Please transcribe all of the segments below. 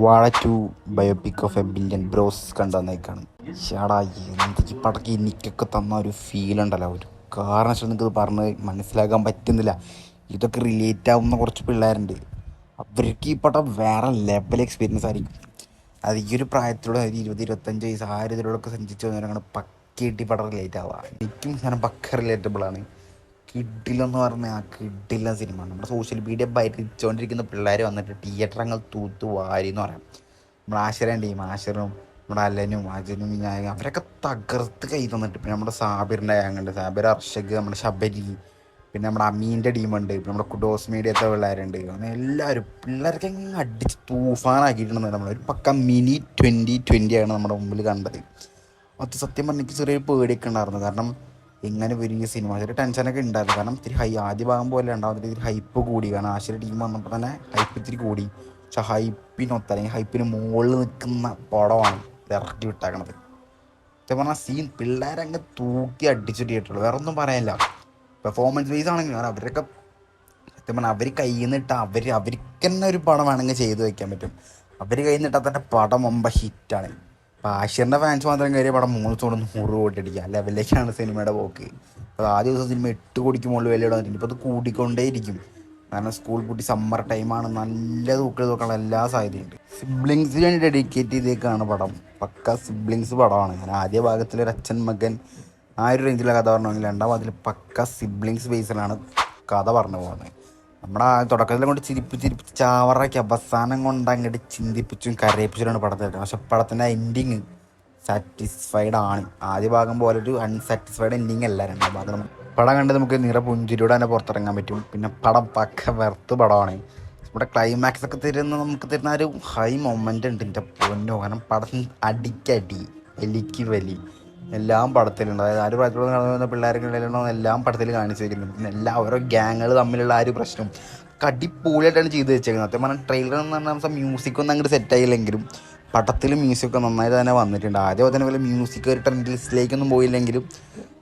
വാഴ 2 biopic of a billion bros കണ്ടുവന്നേക്കാണ്. ഷാടാ എന്തൊക്കെ പടക്ക് എനിക്കൊക്കെ തന്ന ഒരു ഫീൽ ഉണ്ടല്ലോ, ഒരു കാരണവശാലും നിങ്ങൾക്ക് പറഞ്ഞ് മനസ്സിലാക്കാൻ പറ്റുന്നില്ല. ഇതൊക്കെ റിലേറ്റ് ആവുന്ന കുറച്ച് പിള്ളേരുണ്ട്, അവർക്ക് ഈ പടം വേറെ ലെവൽ എക്സ്പീരിയൻസ് ആയിരിക്കും. അത് ഈ ഒരു പ്രായത്തിലൂടെ ഒരു 20-25 വയസ്സ് ആ ഒരു ഇതിലൂടെയൊക്കെ സഞ്ചരിച്ച് വന്നവരാണ് പക്കയായിട്ട് ഈ പടം റിലേറ്റ് ആവുക. എനിക്കും ഞാൻ പക്ക റിലേറ്റബിളാണ്. കിഡിലെന്ന് പറഞ്ഞാൽ ആ കിഡില്ല സിനിമ. നമ്മുടെ സോഷ്യൽ മീഡിയ ഭരിച്ചുകൊണ്ടിരിക്കുന്ന പിള്ളേർ വന്നിട്ട് തിയേറ്റർ അങ്ങ് തൂത്ത് വാരി എന്ന് പറയാം. നമ്മുടെ ആശരൻ്റെ ടീം, ആശറും നമ്മുടെ അലനും അജനും ഞാൻ അവരൊക്കെ തകർത്ത് കൈ തന്നിട്ട്. പിന്നെ നമ്മുടെ സാബിറിൻ്റെ ഗ്യാങ്ങുണ്ട്, സാബിർ അർഷക്, നമ്മുടെ ശബരി, പിന്നെ നമ്മുടെ അമീൻ്റെ ടീമുണ്ട്, പിന്നെ നമ്മുടെ കുഡോസ് മീഡിയത്തെ പിള്ളേരുണ്ട്. അങ്ങനെ എല്ലാവരും പിള്ളേർക്ക് അങ്ങ് അടിച്ച് തൂഫാനാക്കിയിട്ടുണ്ട്. നമ്മളൊരു പക്ക മിനി 2020 ആണ് നമ്മുടെ മുമ്പിൽ കണ്ടത്. അത് സത്യം പറഞ്ഞാൽ എനിക്ക് ചെറിയൊരു പേടിയൊക്കെ ഉണ്ടായിരുന്നു. കാരണം ഇങ്ങനെ വലിയ സിനിമ ചെറിയ ടെൻഷനൊക്കെ ഉണ്ടായിരുന്നു. കാരണം ഇത്തിരി ആദ്യ ഭാഗം പോലെ ഉണ്ടാകുന്ന ഇത്തിരി ഹൈപ്പ് കൂടി. കാരണം ആശയുടെ ടീം വന്നപ്പോൾ തന്നെ ഹൈപ്പ് ഇത്തിരി കൂടി. പക്ഷെ ഹൈപ്പിനൊത്ത അല്ലെങ്കിൽ ഹൈപ്പിന് മുകളിൽ നിൽക്കുന്ന പടമാണ് ഇറക്കി വിട്ടാക്കണത്. സത്യം പറഞ്ഞാൽ സീൻ പിള്ളേരങ്ങ് തൂക്കി അടിച്ചു തിയേറ്ററുള്ളൂ, വേറെ ഒന്നും പറയാനില്ല. പെർഫോമൻസ് വൈസ് ആണെങ്കിൽ അവരൊക്കെ സത്യം പറഞ്ഞാൽ അവർ കയ്യിൽ നിന്നിട്ട് അവർക്ക് തന്നെ ഒരു പടം വേണമെങ്കിൽ ചെയ്ത് വയ്ക്കാൻ പറ്റും. അവർ കയ്യിൽ നിന്നിട്ടാൽ തന്നെ പടം മുമ്പ് ഹിറ്റാണ്. അപ്പോൾ ആഷിറിൻ്റെ ഫാൻസ് മാത്രം കയറിയ പടം 3 ദിവസം 100 കോടി അടിക്കുക ലെവലിലേക്കാണ് സിനിമയുടെ പോക്ക്. അപ്പോൾ ആദ്യ ദിവസം സിനിമ 8 കോടിക്ക് മുകളിൽ വില ഇടാൻ പറ്റും. ഇപ്പോൾ അത് കൂടിക്കൊണ്ടേയിരിക്കും. കാരണം സ്കൂൾ പൂട്ടി സമ്മർ ടൈമാണ്, നല്ല തൂക്കൽ തൂക്കാനുള്ള എല്ലാ സാധ്യതയുണ്ട്. സിബ്ലിങ്സിന് വേണ്ടി ഡെഡിക്കേറ്റ് ചെയ്തേക്കാണ് പടം. പക്ക സിബ്ലിങ്സ് പടമാണ്. ഞാൻ ആദ്യ ഭാഗത്തിലൊരു അച്ഛൻ മകൻ ആ ഒരു റേഞ്ചിലെ കഥ പറഞ്ഞെങ്കിൽ രണ്ടാം ഭാഗത്തിൽ പക്ക സിബ്ലിങ്സ് ബേസിലാണ് കഥ പറഞ്ഞു പോകുന്നത്. നമ്മുടെ ആ തുടക്കത്തിൽ കൊണ്ട് ചിരിപ്പിച്ച് ചാവറാക്കി അവസാനം കൊണ്ട് അങ്ങോട്ട് ചിന്തിപ്പിച്ചും കരയിപ്പിച്ചിട്ടാണ് പടത്തെ. പക്ഷെ പടത്തിൻ്റെ എൻഡിങ് സാറ്റിസ്ഫൈഡ് ആണ്. ആദ്യ ഭാഗം പോലെ ഒരു അൺസാറ്റിസ്ഫൈഡ് എൻഡിങ് അല്ല രണ്ടാം ഭാഗം. പടം കണ്ട് നമുക്ക് പുഞ്ചിരിയോടെ തന്നെ പുറത്തിറങ്ങാൻ പറ്റും. പിന്നെ പടം പക്ക വെറുത്ത് പടമാണ്. നമ്മുടെ ക്ലൈമാക്സ് ഒക്കെ നമുക്ക് തരുന്ന ഒരു ഹൈ മൊമെൻ്റ് ഉണ്ട് എൻ്റെ പൊന്നോ. കാരണം പടം അടിക്കടി വലിക്ക് വലി എല്ലാം പടത്തിലുണ്ട്. അതായത് ആ ഒരു പ്രായത്തിലൂടെ നടന്നു വന്ന പിള്ളേർക്കുള്ള എല്ലാം പടത്തിൽ കാണിച്ചു വെക്കുന്നുണ്ട്. പിന്നെ എല്ലാ ഓരോ ഗ്യാങ്ങുകൾ തമ്മിലുള്ള ആ ഒരു പ്രശ്നം അടിപൊളിയായിട്ടാണ് ചെയ്ത് വെച്ചേക്കുന്നത്. സത്യം പറഞ്ഞാൽ ട്രെയിലർ എന്ന് പറഞ്ഞാൽ മ്യൂസിക്കൊന്നും അങ്ങോട്ട് സെറ്റായില്ലെങ്കിലും പടത്തിൽ മ്യൂസിക്കൊക്കെ നന്നായിട്ട് തന്നെ വന്നിട്ടുണ്ട്. ആദ്യം തന്നെ പോലെ മ്യൂസിക് ഒരു ട്രെൻഡ് ലിസ്റ്റിലേക്കൊന്നും പോയില്ലെങ്കിലും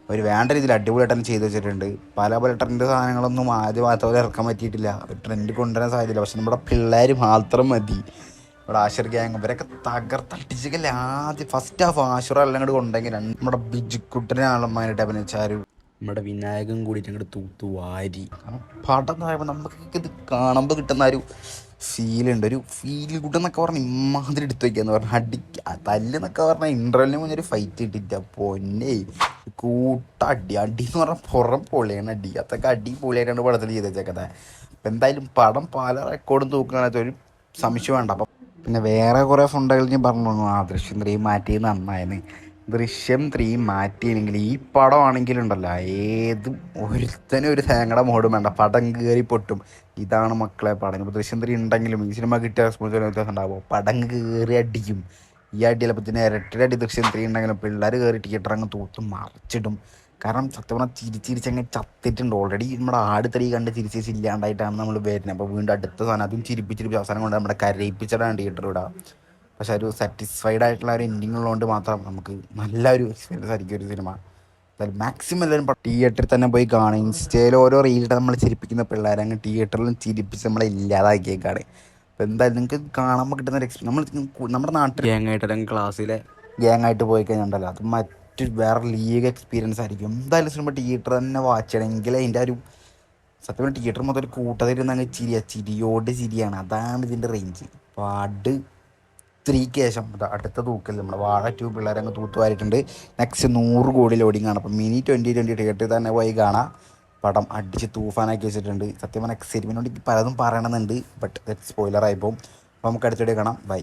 അവർ വേണ്ട രീതിയിൽ അടിപൊളിയായിട്ട് തന്നെ ചെയ്ത് വെച്ചിട്ടുണ്ട്. പല ട്രെൻഡ് സാധനങ്ങളൊന്നും ആദ്യം പോലെ ഇറക്കാൻ പറ്റിയിട്ടില്ല, ട്രെൻഡ് കൊണ്ടുവരാൻ സാധ്യതയില്ല. പക്ഷെ നമ്മുടെ പിള്ളേർ മാത്രം മതി. ഇവിടെ ആഷിർ ഗ്യാങ് ഇവരൊക്കെ തകർത്തടിച്ചില്ല. ആദ്യം ഫസ്റ്റ് ഹാഫ് ആഷിർ എല്ലാം അങ്ങോട്ട് കൊണ്ടെങ്കിൽ നമ്മുടെ ബിജുക്കുട്ടനെ ആളന്മാരായിട്ട് അഭിനയിച്ചാൽ നമ്മുടെ വിനായകൻ കൂടിയിട്ട് അങ്ങോട്ട് തൂത്തു വാരി. കാരണം പടം എന്ന് പറയുമ്പോൾ നമുക്ക് ഇത് കാണുമ്പോൾ കിട്ടുന്ന ഒരു ഫീലുണ്ട്. ഒരു ഫീൽ കൂട്ടെന്നൊക്കെ പറഞ്ഞാൽ ഇമ്മാതിരി എടുത്ത് വയ്ക്കാന്ന് പറഞ്ഞാൽ തല്ലെന്നൊക്കെ പറഞ്ഞാൽ ഇൻ്റർവെല്ലിന് മുന്നേ ഒരു ഫൈറ്റ് ഇട്ടിട്ട് പൊന്നേ കൂട്ടടി എന്ന് പറഞ്ഞാൽ പുറം പൊളിയാണ് അടി. അതൊക്കെ അടിപൊളിയായിട്ടാണ് പടത്തിൽ ചെയ്ത് വെച്ചേക്കത്. അപ്പം എന്തായാലും പടം പല റെക്കോർഡും തൂക്കുകയാണെന്ന് ഒരു സംശയം വേണ്ട. അപ്പം പിന്നെ വേറെ കുറേ ഫണ്ടുകൾ ഞാൻ പറഞ്ഞു, ദൃശ്യം 3 മാറ്റിയത് നന്നായിരുന്നു. ദൃശ്യം 3 മാറ്റിയില്ലെങ്കിൽ ഈ പടം ആണെങ്കിലുണ്ടല്ലോ ഏതും ഒരുത്തനും ഒരു തേങ്ങയുടെ മോഡും വേണ്ട, പടം കയറി പൊട്ടും. ഇതാണ് മക്കളെ പടം. ഇപ്പോൾ ദൃശ്യം 3 ഉണ്ടെങ്കിലും ഈ സിനിമ കിട്ടിയ റെസ്പോൺസിബിൾ വ്യത്യാസം ഉണ്ടാകുമോ? പടം കയറി അടിക്കും. ഈ അടിയല്ലപ്പോൾ ഇതിന് ഇരട്ടിയുടെ അടി ദൃശ്യം 3 ഉണ്ടെങ്കിലും പിള്ളേർ കയറി തിയേറ്റർ അങ്ങ് തൂത്തും മറിച്ചിടും. കാരണം സത്യം പറഞ്ഞാൽ ചിരിച്ചങ്ങ് ചത്തിട്ടുണ്ട്. ഓൾറെഡി നമ്മുടെ ആടുതടി കണ്ട് ഇല്ലാണ്ടായിട്ടാണ് നമ്മൾ വരുന്നത്. അപ്പോൾ വീണ്ടും അടുത്ത സാധനം അതും ചിരിപ്പിച്ചിരിപ്പിച്ച് അവസാനം കൊണ്ട് നമ്മുടെ കരയിപ്പിച്ചിട്ടാണ് തിയേറ്റർ വിടുക. പക്ഷെ ഒരു സാറ്റിസ്ഫൈഡ് ആയിട്ടുള്ള ഒരു എൻഡിങ് ഉള്ളതുകൊണ്ട് മാത്രം നമുക്ക് നല്ലൊരു എക്സ്പീരിയൻസ് ആയിരിക്കും ഒരു സിനിമ. അതായത് മാക്സിമം എല്ലാവരും തിയേറ്ററിൽ തന്നെ പോയി കാണും. ഇൻസ്റ്റയിൽ ഓരോ റീലിട്ട് നമ്മൾ ചിരിപ്പിക്കുന്ന പിള്ളേരെ അങ്ങ് തിയേറ്ററിലും ചിരിപ്പിച്ച് നമ്മളെ ഇല്ലാതാക്കിയേക്കാണ്. അപ്പോൾ എന്തായാലും നിങ്ങൾക്ക് കാണുമ്പോൾ കിട്ടുന്ന ഒരു എക്സ്പീരിയൻസ് നമ്മുടെ നാട്ടിൽ ഗ്യാങ്ങായിട്ട് അല്ലെങ്കിൽ ക്ലാസ്സിലെ ഗ്യാങ്ങായിട്ട് പോയി കഴിഞ്ഞിട്ടുണ്ടല്ലോ അത് മറ്റു വേറെ ലീഗ് എക്സ്പീരിയൻസ് ആയിരിക്കും. എന്തായാലും സിനിമ തിയേറ്റർ തന്നെ വാച്ച് ചെയ്യണമെങ്കിൽ അതിൻ്റെ ഒരു സത്യം പറഞ്ഞാൽ തിയേറ്റർ മൊത്തം ഒരു കൂട്ടത്തിരുന്ന് അങ്ങ് ചിരിയോട് ചിരിയാണ്. അതാണ് ഇതിൻ്റെ റേഞ്ച്. പാട് 3ക്ക് ശേഷം അടുത്ത തൂക്കൽ നമ്മുടെ വാഴ 2 പിള്ളേരങ്ങ് തൂത്തുവാരിട്ടുണ്ട്. നെക്സ്റ്റ് 100 കോടി ലോഡിങ്ങാണ്. അപ്പം മിനി 2020 തിയേറ്ററിൽ തന്നെ പോയി കാണാം. പടം അടിച്ച് തൂഫാനാക്കി വെച്ചിട്ടുണ്ട്. സത്യം പറഞ്ഞാൽ എക്സൈറ്റ്മെൻറ്റ് കൊണ്ട് പലതും പറയണമെന്നുണ്ട്, ബട്ട് സ്പോയിലർ ആയിപ്പോവും. അപ്പോൾ നമുക്ക് അടുത്തിടെ കാണാം. ബൈ.